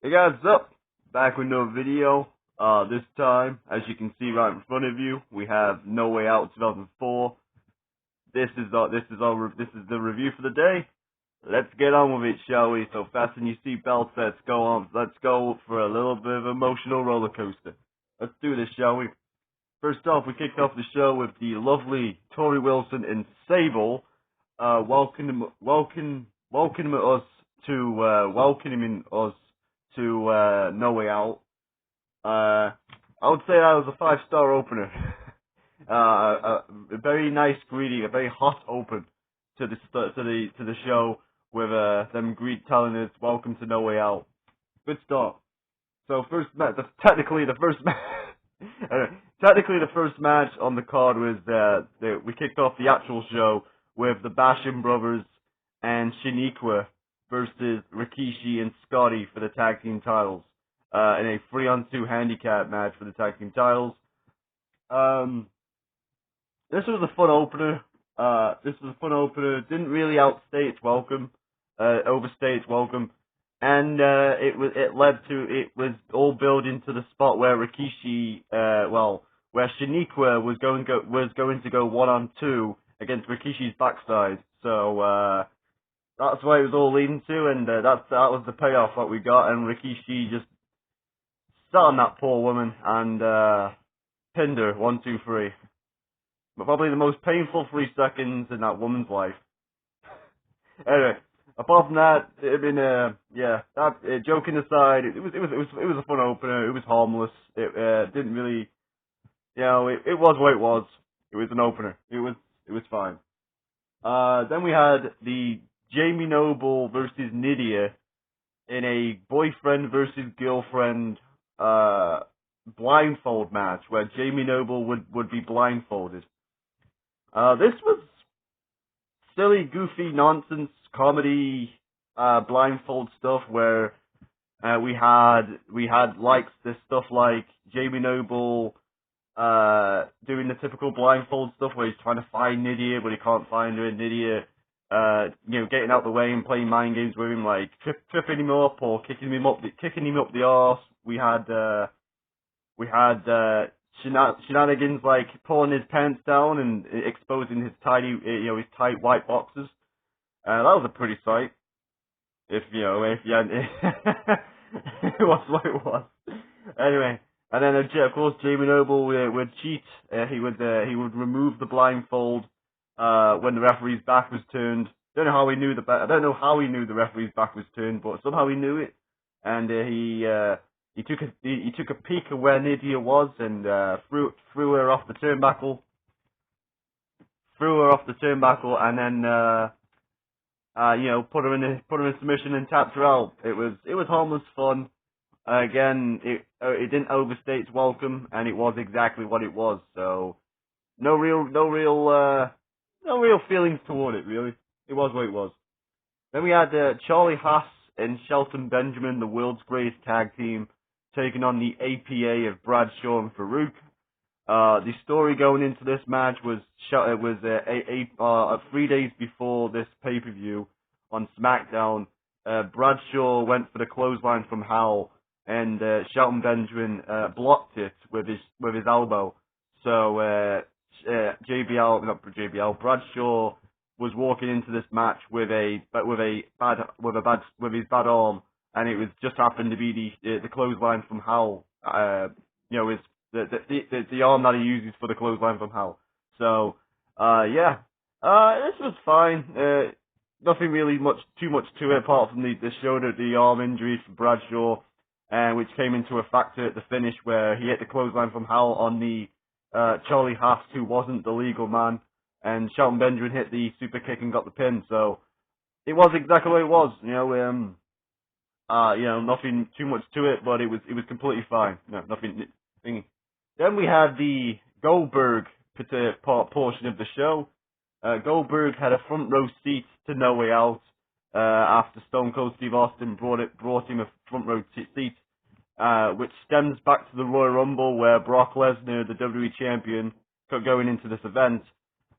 Hey guys, what's up? Back with another video. This time, as you can see right in front of you, we have No Way Out 2004. This is the review for the day. Let's get on with it, shall we? So fasten your seatbelts. Let's go on. Let's go for a little bit of emotional roller coaster. Let's do this, shall we? First off, we kicked off the show with the lovely Tori Wilson and Sable, welcoming us to No Way Out. I would say that was a 5-star opener. A very nice greeting, a very hot open to the show with them telling us welcome to No Way Out. Good start. So technically the first match on the card was we kicked off the actual show with the Basham Brothers and Shaniqua versus Rikishi and Scotty for the tag team titles in a 3-on-2 handicap match for the tag team titles. This was a fun opener. Didn't really overstay its welcome, and it was all building to the spot where Rikishi, where Shaniqua was going to go 1-on-2 against Rikishi's backside. So that's what it was all leading to, and that was the payoff that we got. And Rikishi just sat on that poor woman and pinned her 1, 2, 3. But probably the most painful 3 seconds in that woman's life. Anyway, apart from that, joking aside, it was a fun opener. It was harmless. It didn't really, it was what it was. It was an opener. It was fine. Then we had the Jamie Noble versus Nydia in a boyfriend versus girlfriend blindfold match where Jamie Noble would be blindfolded. This was silly, goofy, nonsense, comedy, blindfold stuff where we had likes this stuff like Jamie Noble doing the typical blindfold stuff where he's trying to find Nydia but he can't find her, and Nydia getting out the way and playing mind games with him, like tripping him up or kicking him up the arse. We had shenanigans like pulling his pants down and exposing his his tight white boxers. That was a pretty sight. If it was what it was. Anyway, and then of course Jamie Noble would cheat. He would remove the blindfold when the referee's back was turned. I don't know how he knew the referee's back was turned, but somehow he knew it, and he took a peek at where Nydia was and threw her off the turnbuckle. And then put her in submission and tapped her out. It was harmless fun. Again, it didn't overstay its welcome, and it was exactly what it was. So no real feelings toward it, really. It was what it was. Then we had Charlie Haas and Shelton Benjamin, the world's greatest tag team, taking on the APA of Bradshaw and Farouk. The story going into this match was 3 days before this pay-per-view on SmackDown. Bradshaw went for the clothesline from Howell, and Shelton Benjamin blocked it with his elbow. So Bradshaw was walking into this match with his bad arm, and it was just happened to be the clothesline from Howell. The arm that he uses for the clothesline from Howell. So this was fine. Nothing really too much to it apart from the show that the arm injury for Bradshaw, which came into a factor at the finish where he hit the clothesline from Howell on the Charlie Haas, who wasn't the legal man, and Shelton Benjamin hit the super kick and got the pin. So it was exactly what it was. Nothing too much to it, but it was completely fine. No, nothing. Then we had the Goldberg portion of the show. Goldberg had a front row seat to No Way Out after Stone Cold Steve Austin brought him a front row seat, which stems back to the Royal Rumble where Brock Lesnar, the WWE champion, going into this event,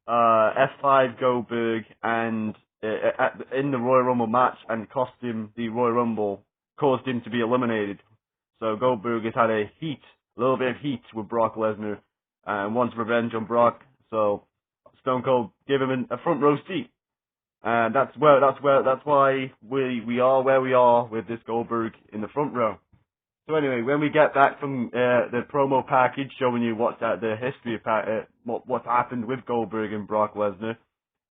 F5 Goldberg and in the Royal Rumble match and cost him the Royal Rumble caused him to be eliminated. So Goldberg has had a little bit of heat with Brock Lesnar, and wants revenge on Brock. So Stone Cold gave him a front row seat, and that's why we are where we are with this Goldberg in the front row. So anyway, when we get back from the promo package showing you what's the history of what's happened with Goldberg and Brock Lesnar,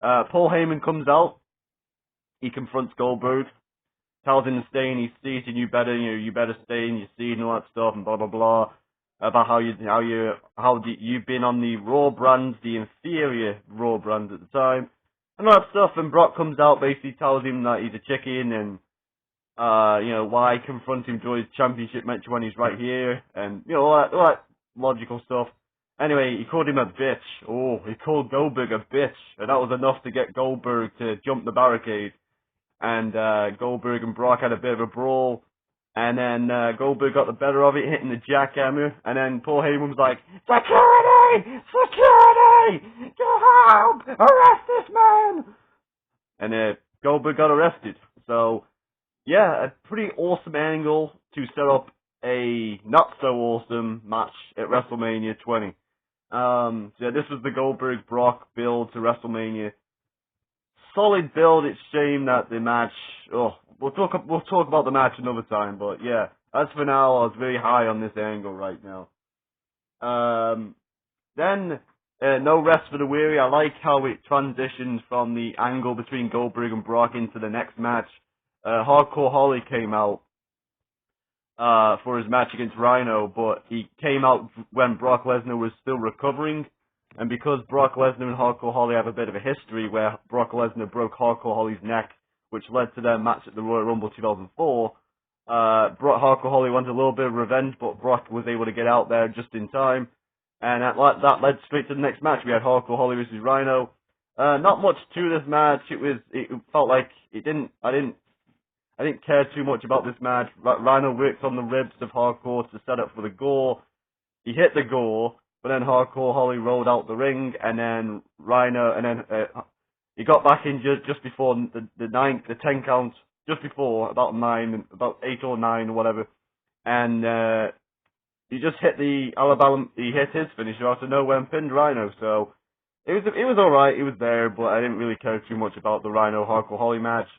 Paul Heyman comes out. He confronts Goldberg, tells him to stay in his seat, and you better stay in your seat and all that stuff, and blah blah blah, about how you've been on the Raw brand, the inferior Raw brand at the time, and all that stuff. And Brock comes out, basically tells him that he's a chicken, and why confront him during his championship match when he's right here, and all that logical stuff. Anyway, he called him a bitch. Oh, he called Goldberg a bitch, and that was enough to get Goldberg to jump the barricade. And Goldberg and Brock had a bit of a brawl, and then Goldberg got the better of it, hitting the jackhammer, and then Paul Heyman was like, "Security! Security! Go home! Arrest this man!" And Goldberg got arrested. So, yeah, a pretty awesome angle to set up a not-so-awesome match at WrestleMania 20. So yeah, this was the Goldberg-Brock build to WrestleMania. Solid build. It's a shame that the match. We'll talk about the match another time. But yeah, as for now, I was very high on this angle right now. Then no rest for the weary. I like how it transitions from the angle between Goldberg and Brock into the next match. Hardcore Holly came out for his match against Rhino, but he came out when Brock Lesnar was still recovering. And because Brock Lesnar and Hardcore Holly have a bit of a history where Brock Lesnar broke Hardcore Holly's neck, which led to their match at the Royal Rumble 2004, Hardcore Holly wanted a little bit of revenge, but Brock was able to get out there just in time. And that led straight to the next match. We had Hardcore Holly versus Rhino. Not much to this match. It felt like I didn't care too much about this match. Rhino worked on the ribs of Hardcore to set up for the gore. He hit the gore. But then Hardcore Holly rolled out the ring, and then he got back in just before the 10 count, just before, about 8 or 9 or whatever, and he just hit he hit his finisher out of nowhere and pinned Rhino. So it was alright, it was there, but I didn't really care too much about the Rhino Hardcore Holly match.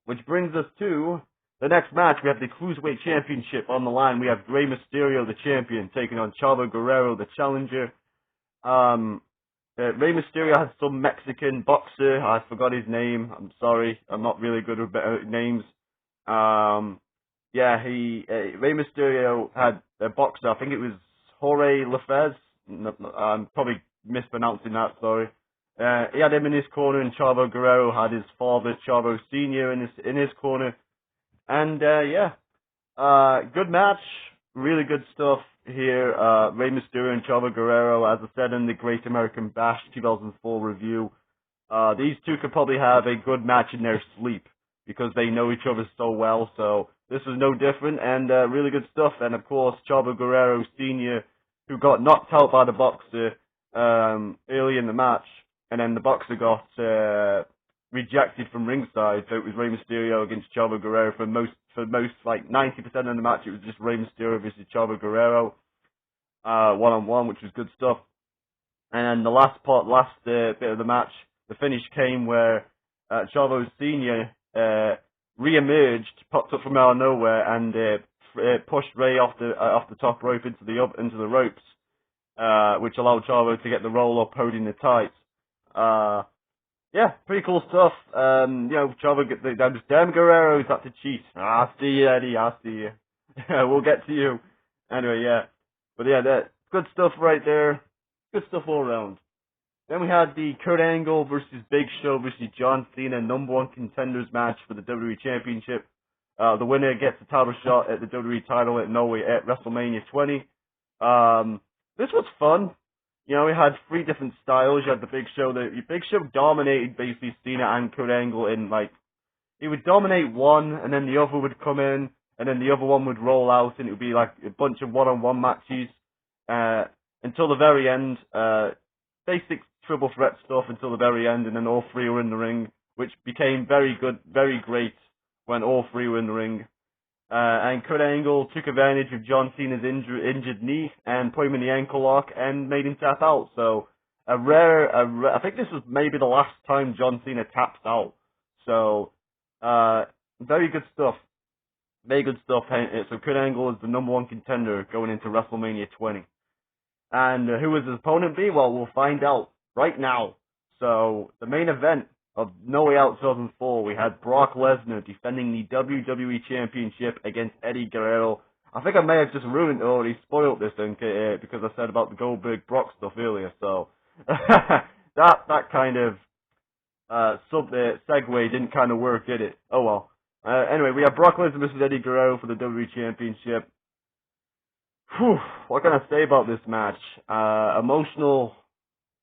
Which brings us to the next match. We have the Cruiserweight Championship on the line. We have Rey Mysterio, the champion, taking on Chavo Guerrero, the challenger. Rey Mysterio has some Mexican boxer. I forgot his name. I'm sorry. I'm not really good with names. Rey Mysterio had a boxer. I think it was Jorge Lefez. I'm probably mispronouncing that, sorry. He had him in his corner, and Chavo Guerrero had his father, Chavo Sr., in his corner. And, good match, really good stuff here. Rey Mysterio and Chavo Guerrero, as I said in the Great American Bash 2004 review, these two could probably have a good match in their sleep, because they know each other so well, so this was no different, and really good stuff. And of course, Chavo Guerrero Sr., who got knocked out by the boxer early in the match, and then the boxer got rejected from ringside, so it was Rey Mysterio against Chavo Guerrero for most like 90% of the match. It was just Rey Mysterio versus Chavo Guerrero, one-on-one, which was good stuff. And then the last bit of the match, the finish came where Chavo Senior re-emerged, popped up from out of nowhere, and pushed Rey off the top rope into the ropes, which allowed Chavo to get the roll up, holding the tights. Yeah, pretty cool stuff. Chavo, those damn Guerreros had to cheat. I see you, Eddie, I see you. We'll get to you. Anyway, yeah. But yeah, that good stuff right there. Good stuff all around. Then we had the Kurt Angle versus Big Show versus John Cena #1 contenders match for the WWE Championship. The winner gets a title shot at the WWE title at WrestleMania 20. This was fun. We had 3 different styles. You had the Big Show. The Big Show dominated basically Cena and Kurt Angle in, he would dominate one, and then the other would come in, and then the other one would roll out, and it would be like a bunch of one-on-one matches until the very end. Basic triple threat stuff until the very end, and then all 3 were in the ring, which became very good, very great when all three were in the ring. And Kurt Angle took advantage of John Cena's injured knee and put him in the ankle lock and made him tap out. So I think this was maybe the last time John Cena tapped out. So very good stuff. Very good stuff. So Kurt Angle is the #1 contender going into WrestleMania 20. And who will his opponent be? Well, we'll find out right now. So the main event of No Way Out 2004, we had Brock Lesnar defending the WWE Championship against Eddie Guerrero. I think I may have just ruined it already, spoiled this thing, because I said about the Goldberg-Brock stuff earlier, so that kind of segue didn't kind of work, did it? Oh well. Anyway, we have Brock Lesnar versus Eddie Guerrero for the WWE Championship. Whew, what can I say about this match? Emotional.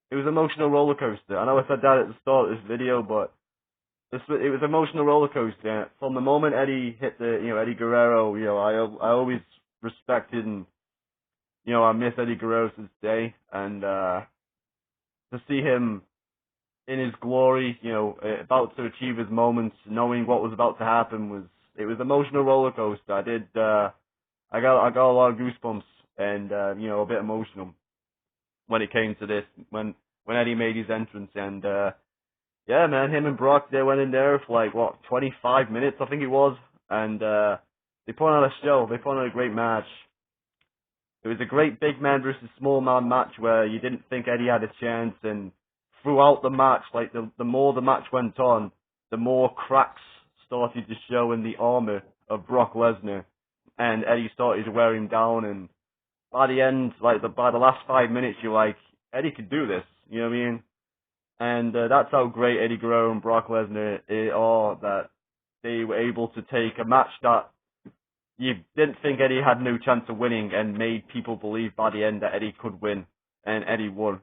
It was an emotional roller coaster. I know I said that at the start of this video, but it was an emotional roller coaster. From the moment Eddie hit Eddie Guerrero, I always respected and, I miss Eddie Guerrero to this day. And, to see him in his glory, about to achieve his moments, knowing what was about to happen it was an emotional roller coaster. I got a lot of goosebumps and, a bit emotional when it came to this, when Eddie made his entrance, and yeah, man, him and Brock, they went in there for 25 minutes, I think it was, and they put on a show. They put on a great match. It was a great big man versus small man match where you didn't think Eddie had a chance, and throughout the match, the more the match went on, the more cracks started to show in the armor of Brock Lesnar, and Eddie started to wear him down, and by the end, by the last 5 minutes, you're like, Eddie could do this, you know what I mean? And that's how great Eddie Guerrero and Brock Lesnar are, that they were able to take a match that you didn't think Eddie had no chance of winning and made people believe by the end that Eddie could win, and Eddie won.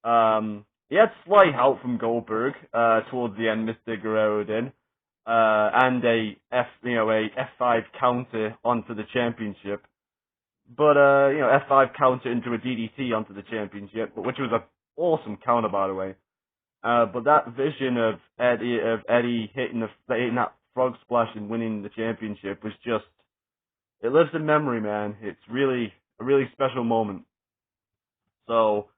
He had slight help from Goldberg towards the end, Mr. Guerrero did, and a F5 counter onto the championship. But, F5 counter into a DDT onto the championship, which was an awesome counter, by the way. But that vision of Eddie hitting that frog splash and winning the championship was just, it lives in memory, man. It's really a really special moment. So,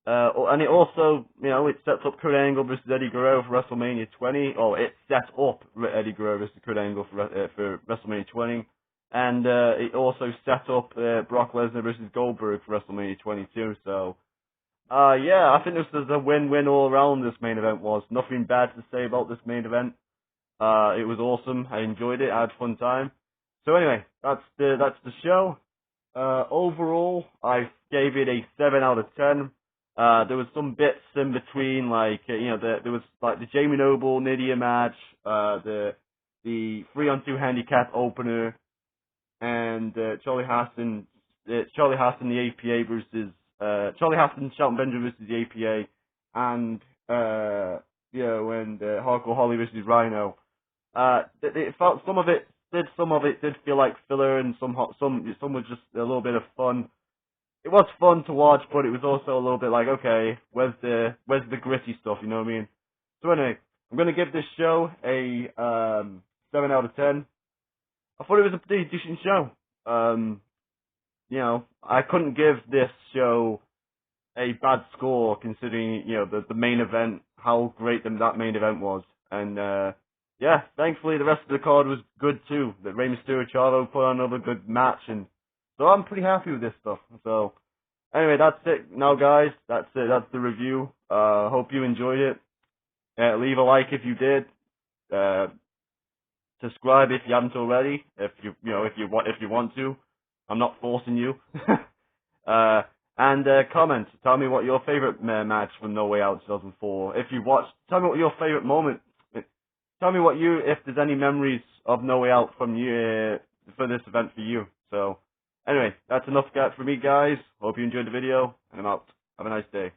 and it also, it sets up Kurt Angle versus Eddie Guerrero for WrestleMania 20. Or it set up Eddie Guerrero versus Kurt Angle for WrestleMania 20. And it also set up Brock Lesnar versus Goldberg for WrestleMania 22. So, yeah, I think this was a win-win all around. This main event was nothing bad to say about this main event. It was awesome. I enjoyed it. I had a fun time. So anyway, that's the show. Overall, I gave it a 7 out of 10. There was some bits in between, there was the Jamie Noble Nydia match, the 3-on-2 handicap opener, and Charlie Haston, the APA versus Charlie Haston, Shelton Benjamin versus the APA, and Hardcore Holly versus Rhino. It felt some of it did feel like filler, and some was just a little bit of fun. It was fun to watch, but it was also a little bit like, okay, where's the gritty stuff? You know what I mean? So anyway, I'm gonna give this show a 7 out of 10. I thought it was a pretty decent show. I couldn't give this show a bad score considering, the main event, how great that main event was. And, yeah, thankfully the rest of the card was good too. That Rey Mysterio Chavo put on another good match, and so I'm pretty happy with this stuff. So, anyway, that's it now, guys. That's it. That's the review. Hope you enjoyed it. Leave a like if you did. Subscribe if you haven't already. If you want to. I'm not forcing you. And comment. Tell me what your favorite match from No Way Out 2004. If you watched, tell me what your favorite moment. Tell me if there's any memories of No Way Out from you for this event for you. So, anyway, that's enough for me, guys. Hope you enjoyed the video, and I'm out. Have a nice day.